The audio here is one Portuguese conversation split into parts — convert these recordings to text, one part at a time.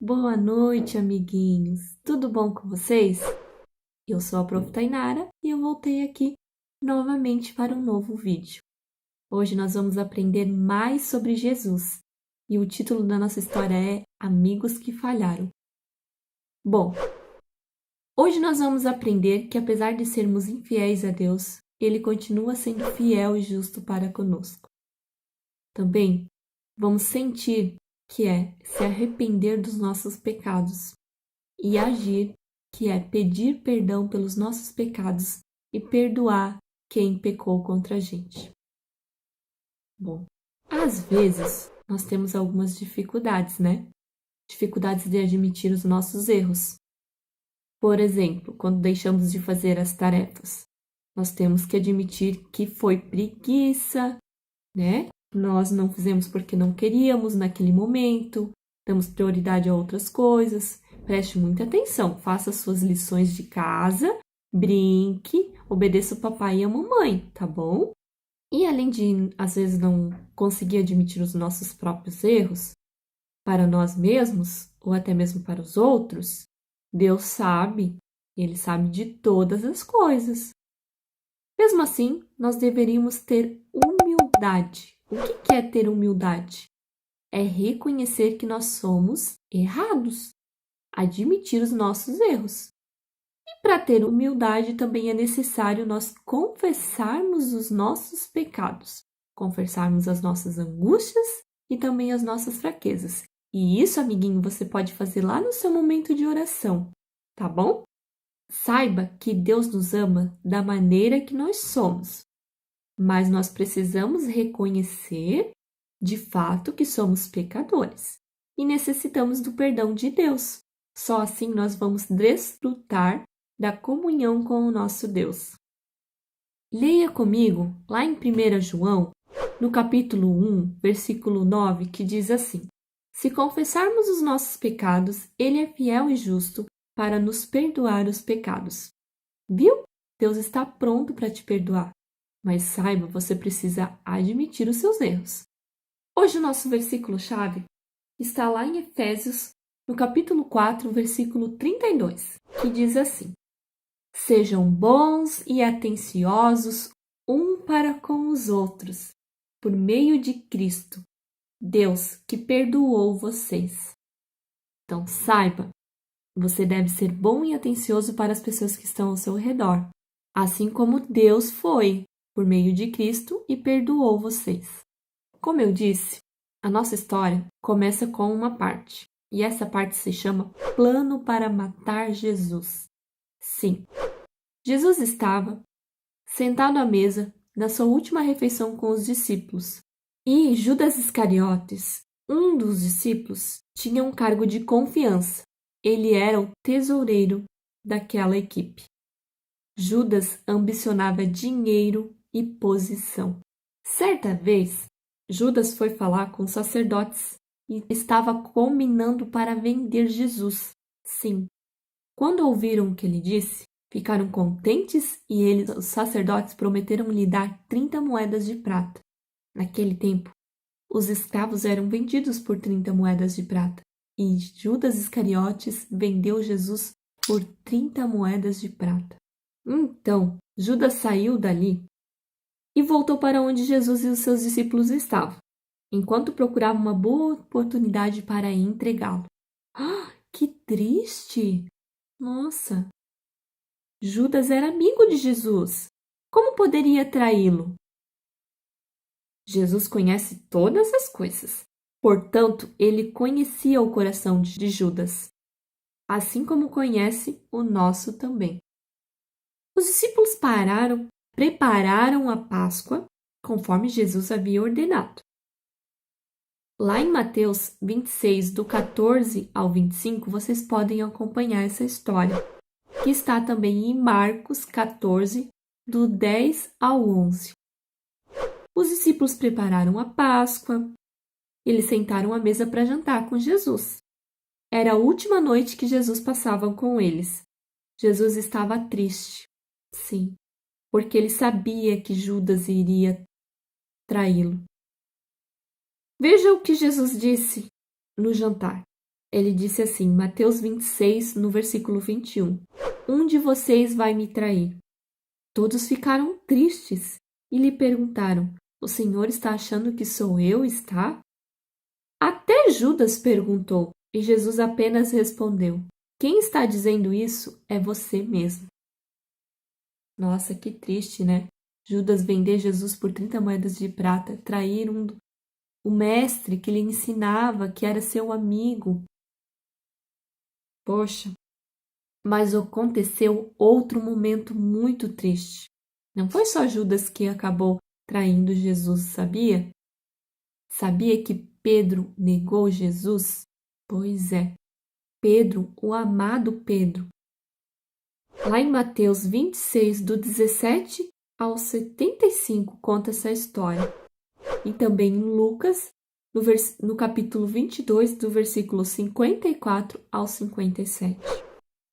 Boa noite, amiguinhos! Tudo bom com vocês? Eu sou a Prof. Tainara e eu voltei aqui novamente para um novo vídeo. Hoje nós vamos aprender mais sobre Jesus e o título da nossa história é Amigos que Falharam. Bom, hoje nós vamos aprender que apesar de sermos infiéis a Deus, Ele continua sendo fiel e justo para conosco. Também vamos sentir que é se arrepender dos nossos pecados e agir, que é pedir perdão pelos nossos pecados e perdoar quem pecou contra a gente. Bom, às vezes nós temos algumas dificuldades, né? Dificuldades de admitir os nossos erros. Por exemplo, quando deixamos de fazer as tarefas, nós temos que admitir que foi preguiça, né? Nós não fizemos porque não queríamos naquele momento, damos prioridade a outras coisas. Preste muita atenção, faça suas lições de casa, brinque, obedeça o papai e a mamãe, tá bom? E além de, às vezes, não conseguir admitir os nossos próprios erros para nós mesmos, ou até mesmo para os outros, Deus sabe, Ele sabe de todas as coisas. Mesmo assim, nós deveríamos ter humildade. O que é ter humildade? É reconhecer que nós somos errados, admitir os nossos erros. E para ter humildade também é necessário nós confessarmos os nossos pecados, confessarmos as nossas angústias e também as nossas fraquezas. E isso, amiguinho, você pode fazer lá no seu momento de oração, tá bom? Saiba que Deus nos ama da maneira que nós somos, mas nós precisamos reconhecer de fato que somos pecadores e necessitamos do perdão de Deus. Só assim nós vamos desfrutar da comunhão com o nosso Deus. Leia comigo lá em 1 João, no capítulo 1, versículo 9, que diz assim: Se confessarmos os nossos pecados, Ele é fiel e justo para nos perdoar os pecados. Viu? Deus está pronto para te perdoar. Mas saiba, você precisa admitir os seus erros. Hoje o nosso versículo-chave está lá em Efésios, no capítulo 4, versículo 32, que diz assim: Sejam bons e atenciosos um para com os outros, por meio de Cristo, Deus que perdoou vocês. Então saiba, você deve ser bom e atencioso para as pessoas que estão ao seu redor, assim como Deus foi por meio de Cristo e perdoou vocês. Como eu disse, a nossa história começa com uma parte, e essa parte se chama Plano para Matar Jesus. Sim, Jesus estava sentado à mesa na sua última refeição com os discípulos, e Judas Iscariotes, um dos discípulos, tinha um cargo de confiança. Ele era o tesoureiro daquela equipe. Judas ambicionava dinheiro e posição. Certa vez, Judas foi falar com os sacerdotes e estava combinando para vender Jesus. Sim, quando ouviram o que ele disse, ficaram contentes e eles, os sacerdotes, prometeram lhe dar 30 moedas de prata. Naquele tempo, os escravos eram vendidos por 30 moedas de prata e Judas Iscariotes vendeu Jesus por 30 moedas de prata. Então, Judas saiu dali e voltou para onde Jesus e os seus discípulos estavam, enquanto procurava uma boa oportunidade para entregá-lo. Ah, que triste! Nossa! Judas era amigo de Jesus. Como poderia traí-lo? Jesus conhece todas as coisas. Portanto, ele conhecia o coração de Judas, assim como conhece o nosso também. Os discípulos prepararam a Páscoa, conforme Jesus havia ordenado. Lá em Mateus 26, do 14 ao 25, vocês podem acompanhar essa história, que está também em Marcos 14, do 10 ao 11. Os discípulos prepararam a Páscoa, eles sentaram à mesa para jantar com Jesus. Era a última noite que Jesus passava com eles. Jesus estava triste, sim, porque ele sabia que Judas iria traí-lo. Veja o que Jesus disse no jantar. Ele disse assim, Mateus 26, no versículo 21. Um de vocês vai me trair. Todos ficaram tristes e lhe perguntaram, o Senhor está achando que sou eu, está? Até Judas perguntou, e Jesus apenas respondeu, quem está dizendo isso é você mesmo. Nossa, que triste, né? Judas vender Jesus por 30 moedas de prata, trair o mestre que lhe ensinava, que era seu amigo. Poxa, mas aconteceu outro momento muito triste. Não foi só Judas que acabou traindo Jesus, sabia? Sabia que Pedro negou Jesus? Pois é, Pedro, o amado Pedro. Lá em Mateus 26, do 17 ao 75, conta essa história. E também em Lucas, no capítulo 22, do versículo 54 ao 57.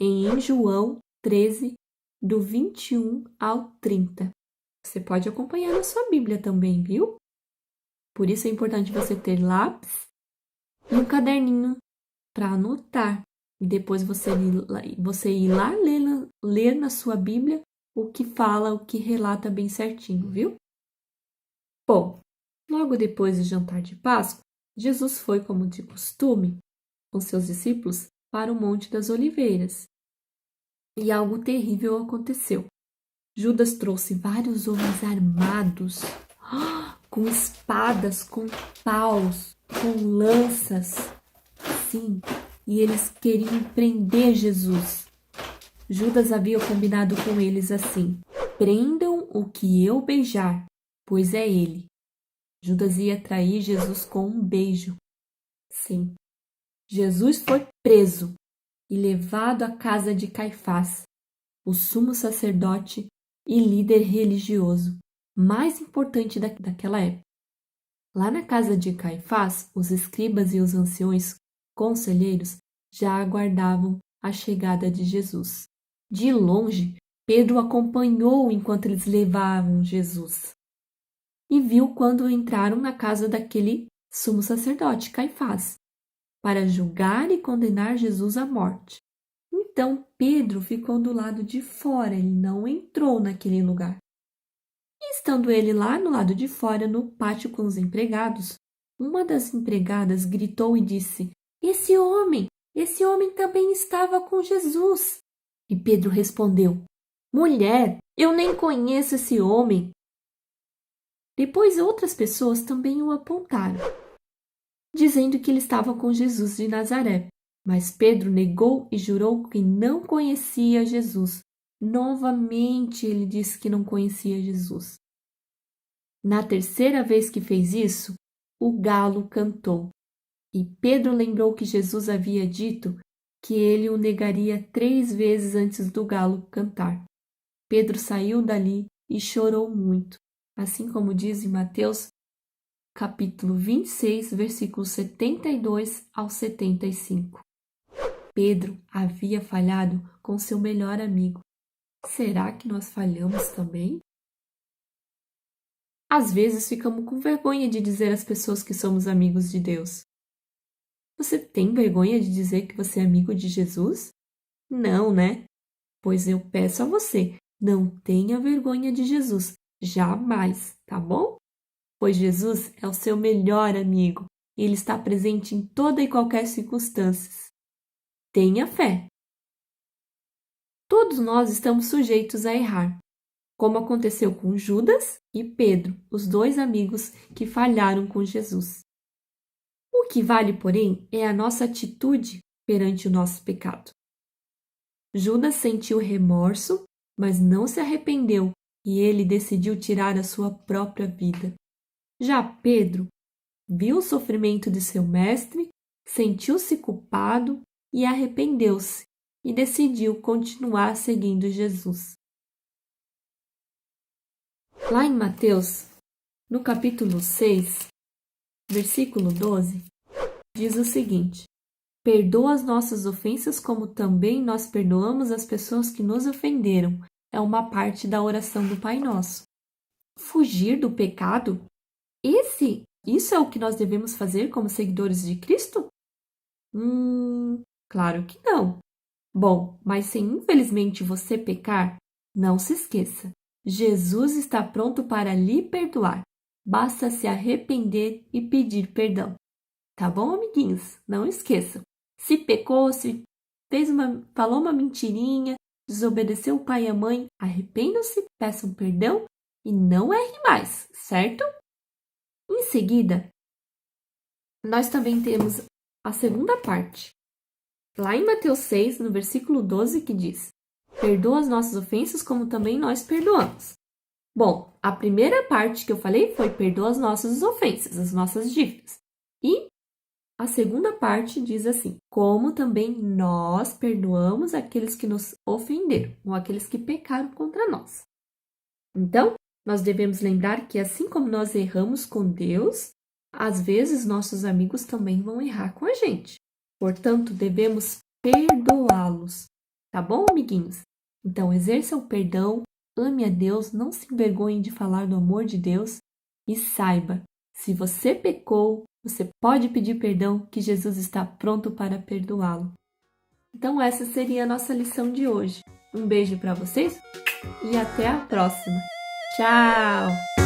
E em João 13, do 21 ao 30. Você pode acompanhar na sua Bíblia também, viu? Por isso é importante você ter lápis e um caderninho para anotar. E depois você ir lá ler na sua Bíblia o que fala, o que relata bem certinho, viu? Bom, logo depois do jantar de Páscoa, Jesus foi, como de costume, com seus discípulos para o Monte das Oliveiras. E algo terrível aconteceu. Judas trouxe vários homens armados, com espadas, com paus, com lanças. Sim, e eles queriam prender Jesus. Judas havia combinado com eles assim: prendam o que eu beijar, pois é ele. Judas ia trair Jesus com um beijo. Sim, Jesus foi preso e levado à casa de Caifás, o sumo sacerdote e líder religioso mais importante daquela época. Lá na casa de Caifás, os escribas e os anciões conselheiros já aguardavam a chegada de Jesus. De longe, Pedro acompanhou enquanto eles levavam Jesus e viu quando entraram na casa daquele sumo sacerdote, Caifás, para julgar e condenar Jesus à morte. Então Pedro ficou do lado de fora, ele não entrou naquele lugar. E estando ele lá no lado de fora, no pátio com os empregados, uma das empregadas gritou e disse: esse homem também estava com Jesus. E Pedro respondeu: mulher, eu nem conheço esse homem. Depois outras pessoas também o apontaram, dizendo que ele estava com Jesus de Nazaré. Mas Pedro negou e jurou que não conhecia Jesus. Novamente ele disse que não conhecia Jesus. Na terceira vez que fez isso, o galo cantou. E Pedro lembrou que Jesus havia dito que ele o negaria 3 vezes antes do galo cantar. Pedro saiu dali e chorou muito, assim como diz em Mateus, capítulo 26, versículos 72 ao 75. Pedro havia falhado com seu melhor amigo. Será que nós falhamos também? Às vezes ficamos com vergonha de dizer às pessoas que somos amigos de Deus. Você tem vergonha de dizer que você é amigo de Jesus? Não, né? Pois eu peço a você, não tenha vergonha de Jesus, jamais, tá bom? Pois Jesus é o seu melhor amigo e ele está presente em toda e qualquer circunstância. Tenha fé. Todos nós estamos sujeitos a errar, como aconteceu com Judas e Pedro, os 2 amigos que falharam com Jesus. O que vale, porém, é a nossa atitude perante o nosso pecado. Judas sentiu remorso, mas não se arrependeu e ele decidiu tirar a sua própria vida. Já Pedro viu o sofrimento de seu mestre, sentiu-se culpado e arrependeu-se e decidiu continuar seguindo Jesus. Lá em Mateus, no capítulo 6, versículo 12, diz o seguinte: perdoa as nossas ofensas como também nós perdoamos as pessoas que nos ofenderam. É uma parte da oração do Pai Nosso. Fugir do pecado? Isso é o que nós devemos fazer como seguidores de Cristo? Claro que não. Bom, mas se infelizmente você pecar, não se esqueça. Jesus está pronto para lhe perdoar. Basta se arrepender e pedir perdão. Tá bom, amiguinhos? Não esqueçam. Se pecou, se falou uma mentirinha, desobedeceu o pai e a mãe, arrependam-se, peçam perdão e não erre mais, certo? Em seguida, nós também temos a segunda parte. Lá em Mateus 6, no versículo 12, que diz: perdoa as nossas ofensas como também nós perdoamos. Bom, a primeira parte que eu falei foi perdoa as nossas ofensas, as nossas dívidas. E a segunda parte diz assim: como também nós perdoamos aqueles que nos ofenderam, ou aqueles que pecaram contra nós. Então, nós devemos lembrar que assim como nós erramos com Deus, às vezes nossos amigos também vão errar com a gente. Portanto, devemos perdoá-los. Tá bom, amiguinhos? Então, exerça o perdão, ame a Deus, não se envergonhe de falar do amor de Deus e saiba, se você pecou, você pode pedir perdão, que Jesus está pronto para perdoá-lo. Então, essa seria a nossa lição de hoje. Um beijo para vocês e até a próxima. Tchau!